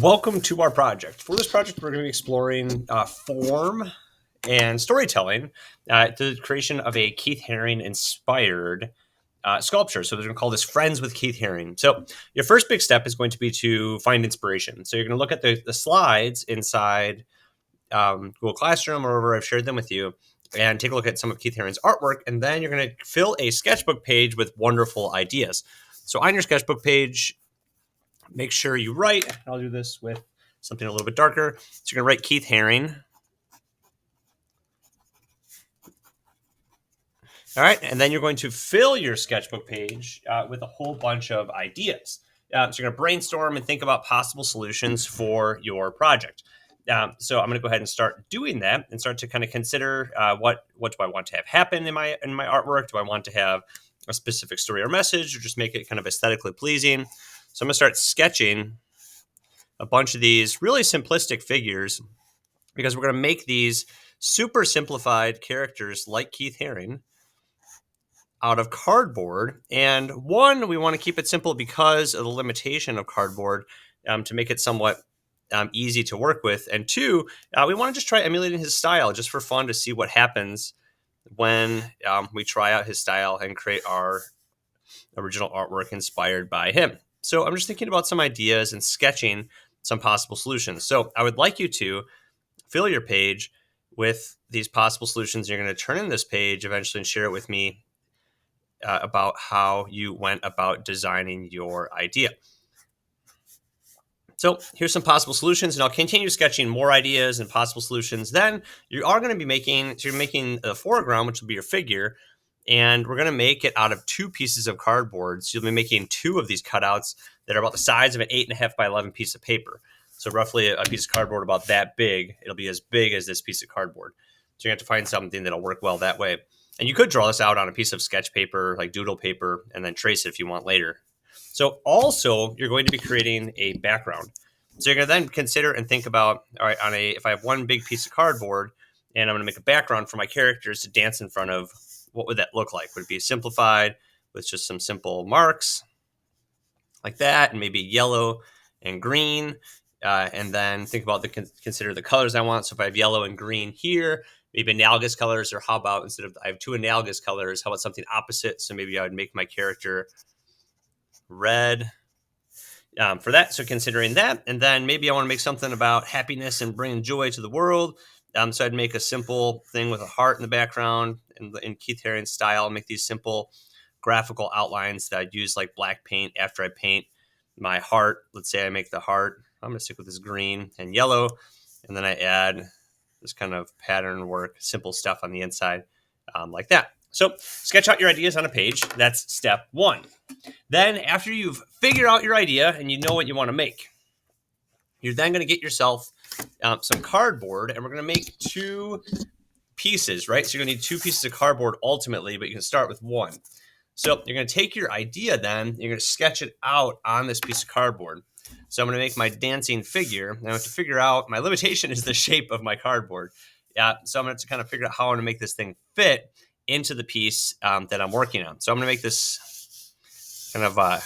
Welcome to our project. For this project, we're going to be exploring form and storytelling, the creation of a Keith Haring inspired sculpture. So we're going to call this Friends with Keith Haring. So your first big step is going to be to find inspiration. So you're going to look at the slides inside Google Classroom or wherever I've shared them with you and take a look at some of Keith Haring's artwork. And then you're going to fill a sketchbook page with wonderful ideas. So on your sketchbook page, make sure you write. I'll do this with something a little bit darker. So you're going to write Keith Haring. All right. And then you're going to fill your sketchbook page with a whole bunch of ideas. So you're going to brainstorm and think about possible solutions for your project. So I'm going to go ahead and start doing that and start to kind of consider what do I want to have happen in my artwork? Do I want to have a specific story or message, or just make it kind of aesthetically pleasing? So I'm going to start sketching a bunch of these really simplistic figures because we're going to make these super simplified characters like Keith Haring out of cardboard. And one, we want to keep it simple because of the limitation of cardboard to make it somewhat easy to work with. And two, we want to just try emulating his style just for fun to see what happens when we try out his style and create our original artwork inspired by him. So I'm just thinking about some ideas and sketching some possible solutions. So I would like you to fill your page with these possible solutions. You're going to turn in this page eventually and share it with me about how you went about designing your idea. So here's some possible solutions, and I'll continue sketching more ideas and possible solutions. Then you are going to be making a foreground, which will be your figure, and we're going to make it out of two pieces of cardboard. So you'll be making two of these cutouts that are about the size of an 8.5 by 11 piece of paper. So roughly a piece of cardboard about that big. It'll be as big as this piece of cardboard. So you have to find something that'll work well that way. And you could draw this out on a piece of sketch paper, like doodle paper, and then trace it if you want later. So also, you're going to be creating a background. So you're going to then consider and think about, all right, if I have one big piece of cardboard and I'm going to make a background for my characters to dance in front of, what would that look like? Would it be simplified with just some simple marks like that, and maybe yellow and green? And then think about consider the colors I want. So if I have yellow and green here, maybe analogous colors, or how about instead of I have two analogous colors, how about something opposite? So maybe I would make my character red for that. So considering that, and then maybe I want to make something about happiness and bringing joy to the world. So I'd make a simple thing with a heart in the background in Keith Haring style, make these simple graphical outlines that I'd use like black paint after I paint my heart. Let's say I make the heart. I'm going to stick with this green and yellow, and then I add this kind of pattern work, simple stuff on the inside like that. So sketch out your ideas on a page. That's step one. Then after you've figured out your idea and you know what you want to make, you're then going to get yourself some cardboard, and we're going to make two pieces, right? So you're going to need two pieces of cardboard ultimately, but you can start with one. So you're going to take your idea then, you're going to sketch it out on this piece of cardboard. So I'm going to make my dancing figure. And I have to figure out, my limitation is the shape of my cardboard. So I'm going to have to kind of figure out how I want to make this thing fit into the piece that I'm working on. So I'm going to make this kind of a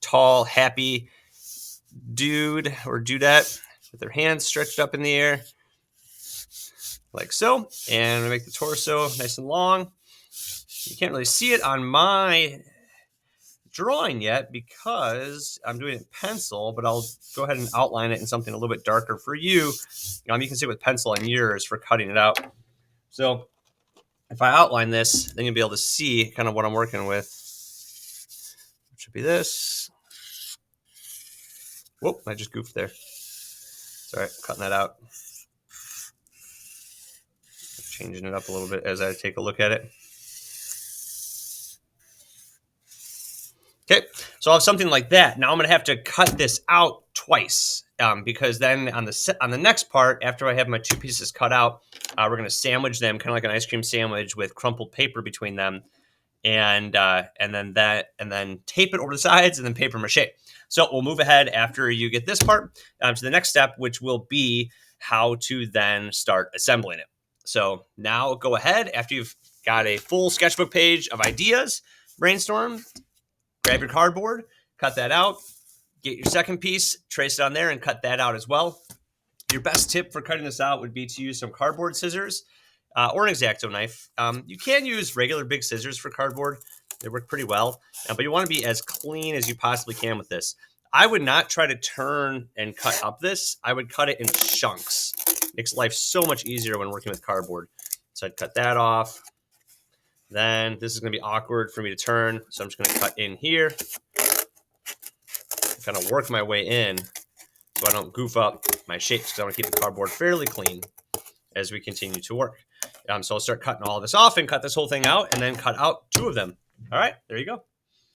tall, happy dude or dudette with their hands stretched up in the air like so. And I'm going to make the torso nice and long. You can't really see it on my drawing yet because I'm doing it in pencil, but I'll go ahead and outline it in something a little bit darker for you. You can see it with pencil on yours for cutting it out. So if I outline this, then you'll be able to see kind of what I'm working with. It should be this. Whoop, I just goofed there. Sorry, cutting that out. Changing it up a little bit as I take a look at it. Okay, so I'll have something like that. Now I'm going to have to cut this out twice because then on the next part, after I have my two pieces cut out, we're going to sandwich them kind of like an ice cream sandwich with crumpled paper between them, and then tape it over the sides and then paper mache. So we'll move ahead after you get this part to the next step, which will be how to then start assembling it. So now go ahead after you've got a full sketchbook page of ideas, brainstorm. Grab your cardboard, cut that out, Get your second piece, trace it on there, and cut that out as well. Your best tip for cutting this out would be to use some cardboard scissors or an X-Acto knife. You can use regular big scissors for cardboard. They work pretty well, but you want to be as clean as you possibly can with this. I would not try to turn and cut up this. I would cut it in chunks. Makes life so much easier when working with cardboard. So I'd cut that off. Then this is going to be awkward for me to turn, so I'm just going to cut in here. Kind of work my way in so I don't goof up my shapes, because I want to keep the cardboard fairly clean as we continue to work. So I'll start cutting all this off and cut this whole thing out, and then cut out 2 of them. All right, there you go.